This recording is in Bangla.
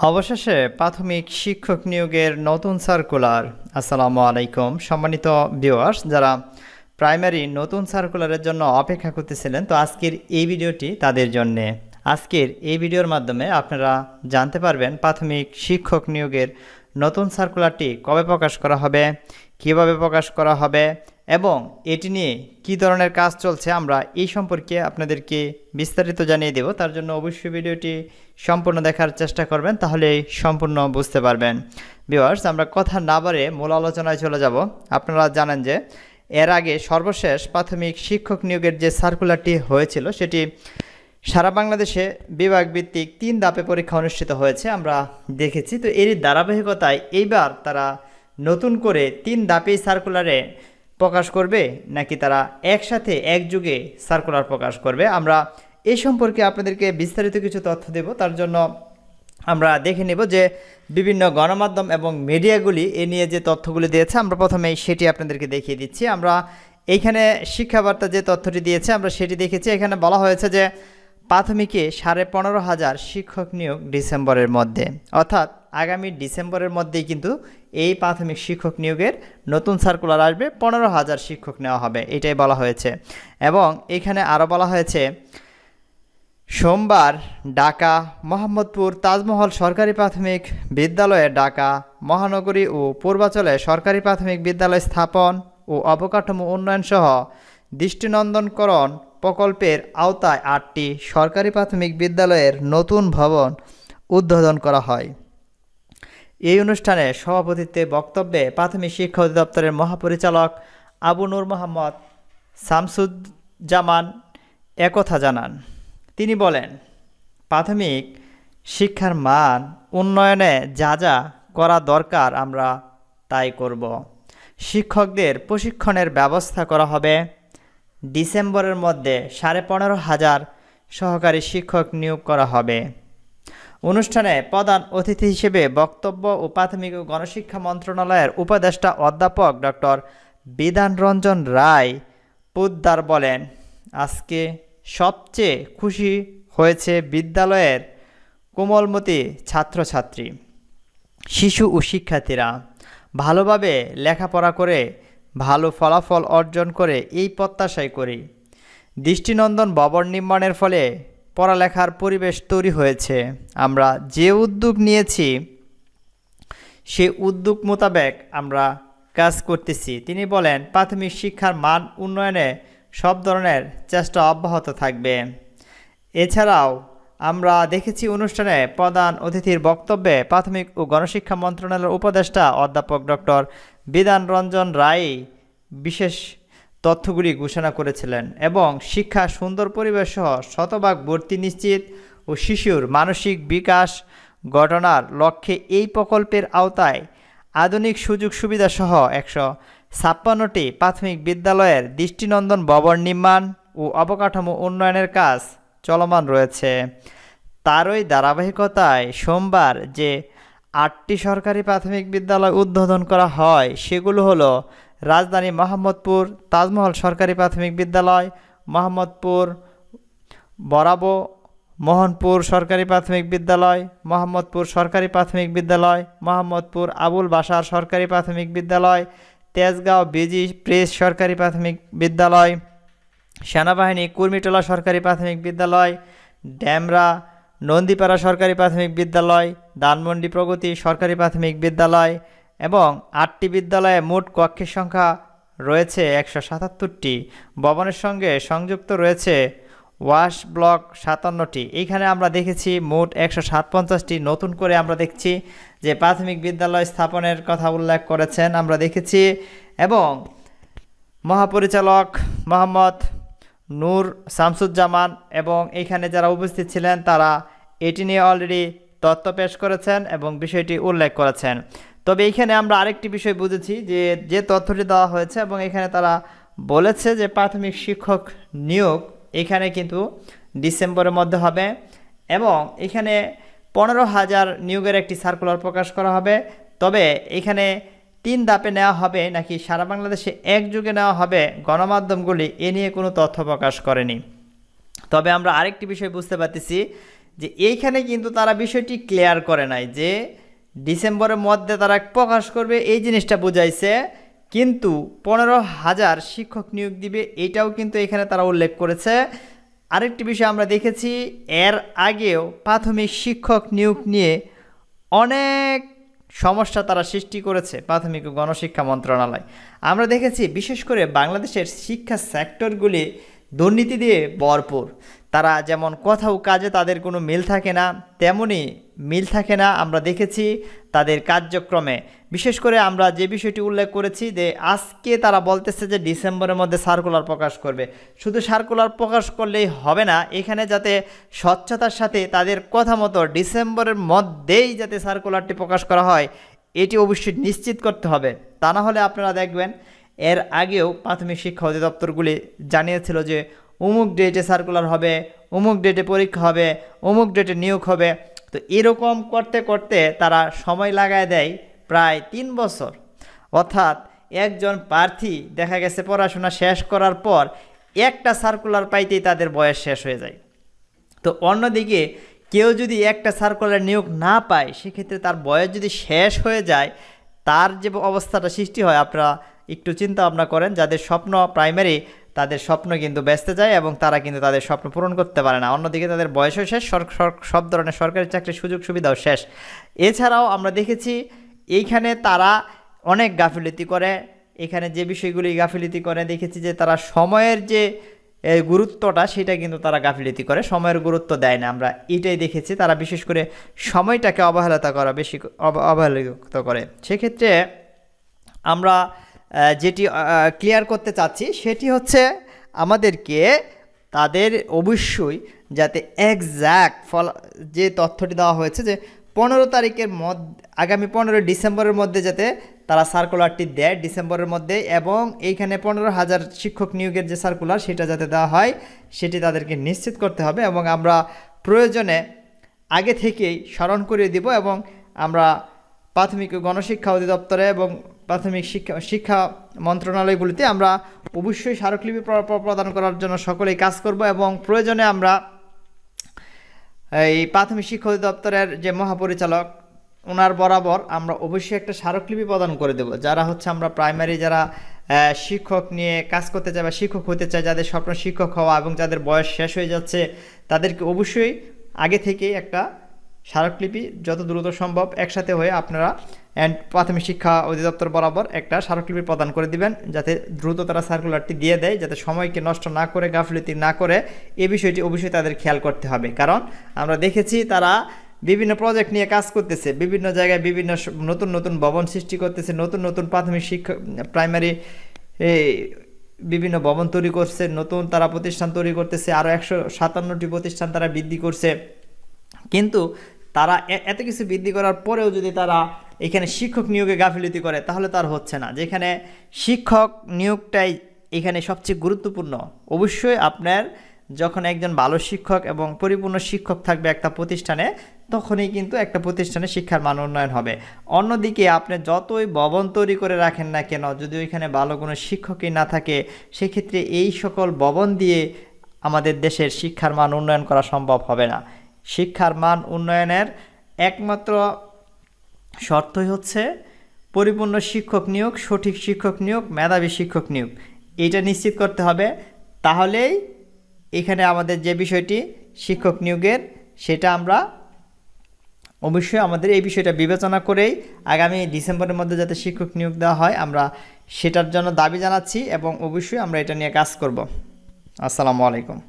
অবশেষে প্রাথমিক শিক্ষক নিয়োগের নতুন সার্কুলার। আসসালামু আলাইকুম সম্মানিত ভিউয়ার্স, যারা প্রাইমারি নতুন সার্কুলারের জন্য অপেক্ষা করতেছিলেন, তো আজকের এই ভিডিওটি তাদের জন্যে। আজকের এই ভিডিওর মাধ্যমে আপনারা জানতে পারবেন প্রাথমিক শিক্ষক নিয়োগের নতুন সার্কুলারটি কবে প্রকাশ করা হবে, কিভাবে প্রকাশ করা হবে এবং এটি নিয়ে কী ধরনের কাজ চলছে আমরা এই সম্পর্কে আপনাদেরকে বিস্তারিত জানিয়ে দেব। তার জন্য অবশ্যই ভিডিওটি সম্পূর্ণ দেখার চেষ্টা করবেন, তাহলে সম্পূর্ণ বুঝতে পারবেন। ভিউয়ার্স, আমরা কথা না বাড়িয়ে মূল আলোচনায় চলে যাব। আপনারা জানেন যে এর আগে সর্বশেষ প্রাথমিক শিক্ষক নিয়োগের যে সার্কুলারটি হয়েছিল সেটি সারা বাংলাদেশে বিভাগ ভিত্তিক 3 ধাপে পরীক্ষা অনুষ্ঠিত হয়েছে আমরা দেখেছি। তো এরই ধারাবাহিকতায় এইবার তারা নতুন করে 3 ধাপে সার্কুলারে প্রকাশ করবে নাকি তারা একসাথে একযোগে সার্কুলার প্রকাশ করবে, আমরা এই সম্পর্কে আপনাদেরকে বিস্তারিত কিছু তথ্য দেব। তার জন্য আমরা দেখে নেব যে বিভিন্ন গণমাধ্যম এবং মিডিয়াগুলি এ নিয়ে যে তথ্যগুলি দিয়েছে, আমরা প্রথমেই সেটি আপনাদেরকে দেখিয়ে দিচ্ছি। আমরা এইখানে শিক্ষাবার্তা যে তথ্যটি দিয়েছে আমরা সেটি দেখেছি। এখানে বলা হয়েছে যে প্রাথমিকে 15,500 শিক্ষক নিয়োগ ডিসেম্বরের মধ্যে, অর্থাৎ আগামী ডিসেম্বরের মধ্যেই কিন্তু এই প্রাথমিক শিক্ষক নিয়োগের নতুন সার্কুলার আসবে। 15,000 শিক্ষক নেওয়া হবে, এটাই বলা হয়েছে। এবং এখানে আরও বলা হয়েছে সোমবার ঢাকা মোহাম্মদপুর তাজমহল সরকারি প্রাথমিক বিদ্যালয়ে ঢাকা মহানগরী ও পূর্বাঞ্চলে সরকারি প্রাথমিক বিদ্যালয় স্থাপন ও অবকাঠামো উন্নয়ন সহ দৃষ্টিনন্দনকরণ প্রকল্পের আওতায় 8টি সরকারি প্রাথমিক বিদ্যালয়ের নতুন ভবন উদ্বোধন করা হয়। এই অনুষ্ঠানে সভাপতিত্বে বক্তব্যে প্রাথমিক শিক্ষা অধিদপ্তরের মহাপরিচালক আবু নূর মোহাম্মদ শামসুজ্জামান একথা জানান। তিনি বলেন, প্রাথমিক শিক্ষার মান উন্নয়নে যা যা করা দরকার আমরা তাই করব। শিক্ষকদের প্রশিক্ষণের ব্যবস্থা করা হবে। ডিসেম্বরের মধ্যে 15,500 সহকারী শিক্ষক নিয়োগ করা হবে। অনুষ্ঠানে প্রধান অতিথি হিসেবে বক্তব্য ও প্রাথমিক ও গণশিক্ষা মন্ত্রণালয়ের উপদেষ্টা অধ্যাপক ডক্টর বিধান রঞ্জন রায় পোদ্দার বলেন, আজকে সবচেয়ে খুশি হয়েছে বিদ্যালয়ের কোমলমতি ছাত্রছাত্রী, শিশু ও শিক্ষার্থীরা ভালোভাবে লেখাপড়া করে ভালো ফলাফল অর্জন করে এই প্রত্যাশাই করি। দৃষ্টিনন্দন ভবন নির্মাণের ফলে পড়ালেখার পরিবেশ তৈরি হয়েছে। আমরা যে উদ্যোগ নিয়েছি সেই উদ্যোগ মোতাবেক আমরা কাজ করতেছি। তিনি বলেন, প্রাথমিক শিক্ষার মান উন্নয়নে সব ধরনের চেষ্টা অব্যাহত থাকবে। এছাড়াও আমরা দেখেছি অনুষ্ঠানে প্রধান অতিথির বক্তব্যে প্রাথমিক ও গণশিক্ষা মন্ত্রণালয়ের উপদেষ্টা অধ্যাপক ডক্টর বিধান রঞ্জন রায় বিশেষ তথ্যগুলি ঘোষণা করেছিলেন এবং শিক্ষা সুন্দর পরিবেশ সহ শতভাগ ভর্তি নিশ্চিত ও শিশুর মানসিক বিকাশ ঘটানোর লক্ষ্যে এই প্রকল্পের আওতায় আধুনিক সুযোগ সুবিধা সহ 156টি প্রাথমিক বিদ্যালয়ের দৃষ্টিনন্দন ভবন নির্মাণ ও অবকাঠামো উন্নয়নের কাজ চলমান রয়েছে। তারই ধারাবাহিকতায় সোমবার যে 8টি সরকারি প্রাথমিক বিদ্যালয় উদ্বোধন করা হয় সেগুলো হলো রাজধানী মোহাম্মদপুর তাজমহল সরকারি প্রাথমিক বিদ্যালয়, মোহাম্মদপুর বরাবো মোহনপুর সরকারি প্রাথমিক বিদ্যালয়, মোহাম্মদপুর সরকারি প্রাথমিক বিদ্যালয়, মোহাম্মদপুর আবুল বাশার সরকারি প্রাথমিক বিদ্যালয়, তেজগাঁও বিজি প্রেস সরকারি প্রাথমিক বিদ্যালয়, সেনাবাহিনী কুর্মিটোলা সরকারি প্রাথমিক বিদ্যালয়, ড্যামরা নন্দীপাড়া সরকারি প্রাথমিক বিদ্যালয়, ধানমন্ডি প্রগতি সরকারি প্রাথমিক বিদ্যালয় এবং 8টি বিদ্যালয়ে মোট কক্ষের সংখ্যা রয়েছে 177টি। ভবনের সঙ্গে সংযুক্ত রয়েছে ওয়াশ ব্লক 57টি। এইখানে আমরা দেখেছি মোট 157টি নতুন করে আমরা দেখছি যে প্রাথমিক বিদ্যালয় স্থাপনের কথা উল্লেখ করেছেন আমরা দেখেছি। এবং মহাপরিচালক মোহাম্মদ নূর শামসুজ্জামান এবং এইখানে যারা উপস্থিত ছিলেন তারা এটি নিয়ে অলরেডি তথ্য পেশ করেছেন এবং বিষয়টি উল্লেখ করেছেন। তবে এইখানে আমরা আরেকটি বিষয় বুঝেছি যে তথ্যটি দেওয়া হয়েছে এবং এখানে তারা বলেছে যে প্রাথমিক শিক্ষক নিয়োগ এখানে কিন্তু ডিসেম্বরের মধ্যে হবে এবং এখানে 15,000 নিয়োগের একটি সার্কুলার প্রকাশ করা হবে। তবে এখানে 3 ধাপে নেওয়া হবে নাকি সারা বাংলাদেশে একযোগে নেওয়া হবে, গণমাধ্যমগুলি এ নিয়ে কোনো তথ্য প্রকাশ করেনি। তবে আমরা আরেকটি বিষয় বুঝতে পারতেছি যে এইখানে কিন্তু তারা বিষয়টি ক্লিয়ার করে নাই যে ডিসেম্বরের মধ্যে তারা প্রকাশ করবে, এই জিনিসটা বুঝাইছে, কিন্তু 15,000 শিক্ষক নিয়োগ দিবে এটাও কিন্তু এখানে তারা উল্লেখ করেছে। আরেকটি বিষয় আমরা দেখেছি, এর আগেও প্রাথমিক শিক্ষক নিয়োগ নিয়ে অনেক সমস্যা তারা সৃষ্টি করেছে প্রাথমিক ও গণশিক্ষা মন্ত্রণালয়। আমরা দেখেছি বিশেষ করে বাংলাদেশের শিক্ষা সেক্টরগুলি দুর্নীতি দিয়ে ভরপুর। তারা যেমন কথা ও কাজে তাদের কোনো মিল থাকে না, তেমনি মিল থাকে না আমরা দেখেছি তাদের কার্যক্রমে। বিশেষ করে আমরা যে বিষয়টি উল্লেখ করেছি যে আজকে তারা বলতেছে যে ডিসেম্বরের মধ্যে সার্কুলার প্রকাশ করবে। শুধু সার্কুলার প্রকাশ করলেই হবে না, এখানে যাতে স্বচ্ছতার সাথে তাদের কথা মতো ডিসেম্বরের মধ্যেই যাতে সার্কুলারটি প্রকাশ করা হয় এটি অবশ্যই নিশ্চিত করতে হবে। তা না হলে আপনারা দেখবেন এর আগেও প্রাথমিক শিক্ষা অধিদপ্তরগুলি জানিয়েছিল যে অমুক ডেটে সার্কুলার হবে, অমুক ডেটে পরীক্ষা হবে, অমুক ডেটে নিয়োগ হবে। তো এরকম করতে করতে তারা সময় লাগায় দেয় প্রায় 3 বছর। অর্থাৎ একজন প্রার্থী দেখা গেছে পড়াশোনা শেষ করার পর একটা সার্কুলার পাইতেই তাদের বয়স শেষ হয়ে যায়। তো অন্যদিকে কেউ যদি একটা সার্কুলার নিয়োগ না পায় সেক্ষেত্রে তার বয়স যদি শেষ হয়ে যায় তার যে অবস্থাটা সৃষ্টি হয় আপনারা একটু চিন্তা ভাবনা করেন। যাদের স্বপ্ন প্রাইমারি তাদের স্বপ্ন কিন্তু বেঁচতে যায় এবং তারা কিন্তু তাদের স্বপ্ন পূরণ করতে পারে না। অন্যদিকে তাদের বয়সও শেষ, সব ধরনের সরকারি চাকরির সুযোগ সুবিধাও শেষ। এছাড়াও আমরা দেখেছি এইখানে তারা অনেক গাফিলতি করে। এখানে যে বিষয়গুলি গাফিলতি করে দেখেছি যে তারা সময়ের যে গুরুত্বটা সেটা কিন্তু তারা গাফিলতি করে, সময়ের গুরুত্ব দেয় না। আমরা এটাই দেখেছি তারা বিশেষ করে সময়টাকে অবহেলিত করে। সেক্ষেত্রে আমরা যেটি ক্লিয়ার করতে চাচ্ছি সেটি হচ্ছে আমাদেরকে তাদের অবশ্যই যাতে এক্স্যাক্ট যে তথ্যটি দেওয়া হয়েছে যে 15 তারিখের মধ্যে, আগামী 15 ডিসেম্বরের মধ্যে যাতে তারা সার্কুলারটি দেয় ডিসেম্বরের মধ্যে, এবং এইখানে 15,000 শিক্ষক নিয়োগের যে সার্কুলার সেটা যাতে দেওয়া হয় সেটি তাদেরকে নিশ্চিত করতে হবে। এবং আমরা প্রয়োজনে আগে থেকেই স্মরণ করিয়ে দিব এবং আমরা প্রাথমিক ও গণশিক্ষা অধিদপ্তরে এবং প্রাথমিক শিক্ষা মন্ত্রণালয়গুলিতে আমরা অবশ্যই স্মারকলিপি প্রদান করার জন্য সকলেই কাজ করব। এবং প্রয়োজনে আমরা এই প্রাথমিক শিক্ষা অধিদপ্তরের যে মহাপরিচালক ওনার বরাবর আমরা অবশ্যই একটা স্মারকলিপি প্রদান করে দেব। যারা হচ্ছে আমরা প্রাইমারি যারা শিক্ষক নিয়ে কাজ করতে চায় বা শিক্ষক হতে চায়, যাদের স্বপ্ন শিক্ষক হওয়া এবং যাদের বয়স শেষ হয়ে যাচ্ছে তাদেরকে অবশ্যই আগে থেকেই একটা স্মারকলিপি যত দ্রুত সম্ভব একসাথে হয়ে আপনারা প্রাথমিক শিক্ষা অধিদপ্তর বরাবর একটা স্মারকলিপি প্রদান করে দিবেন, যাতে দ্রুত তারা সার্কুলারটি দিয়ে দেয়, যাতে সময়কে নষ্ট না করে গাফিলতি না করে। এই বিষয়টি অবশ্যই তাদের খেয়াল করতে হবে, কারণ আমরা দেখেছি তারা বিভিন্ন প্রজেক্ট নিয়ে কাজ করতেছে, বিভিন্ন জায়গায় বিভিন্ন নতুন নতুন ভবন সৃষ্টি করতেছে, নতুন নতুন প্রাথমিক শিক্ষা প্রাইমারি বিভিন্ন ভবন তৈরি করছে, নতুন তারা প্রতিষ্ঠান তৈরি করতেছে, আরও 157টি প্রতিষ্ঠান তারা বৃদ্ধি করছে। কিন্তু তারা এত কিছু বৃদ্ধি করার পরেও যদি তারা এখানে শিক্ষক নিয়োগে গাফিলতি করে তাহলে তার হচ্ছে না। যেখানে শিক্ষক নিয়োগটাই এখানে সবচেয়ে গুরুত্বপূর্ণ। অবশ্যই আপনার যখন একজন ভালো শিক্ষক এবং পরিপূর্ণ শিক্ষক থাকবে একটা প্রতিষ্ঠানে, তখনই কিন্তু একটা প্রতিষ্ঠানে শিক্ষার মান উন্নয়ন হবে। অন্যদিকে আপনি যতই ভবন তৈরি করে রাখেন না কেন, যদি ওইখানে ভালো কোনো শিক্ষকই না থাকে, সেক্ষেত্রে এই সকল ভবন দিয়ে আমাদের দেশের শিক্ষার মান উন্নয়ন করা সম্ভব হবে না। শিক্ষার মান উন্নয়নের একমাত্র শর্তই হচ্ছে পরিপূর্ণ শিক্ষক নিয়োগ, সঠিক শিক্ষক নিয়োগ, মেধাবী শিক্ষক নিয়োগ। এইটা নিশ্চিত করতে হবে। তাহলেই এখানে আমাদের যে বিষয়টি শিক্ষক নিয়োগের সেটা আমরা অবশ্যই আমাদের এই বিষয়টা বিবেচনা করেই আগামী ডিসেম্বরের মধ্যে যাতে শিক্ষক নিয়োগ দেওয়া হয় আমরা সেটার জন্য দাবি জানাচ্ছি এবং অবশ্যই আমরা এটা নিয়ে কাজ করব। আসসালামু আলাইকুম।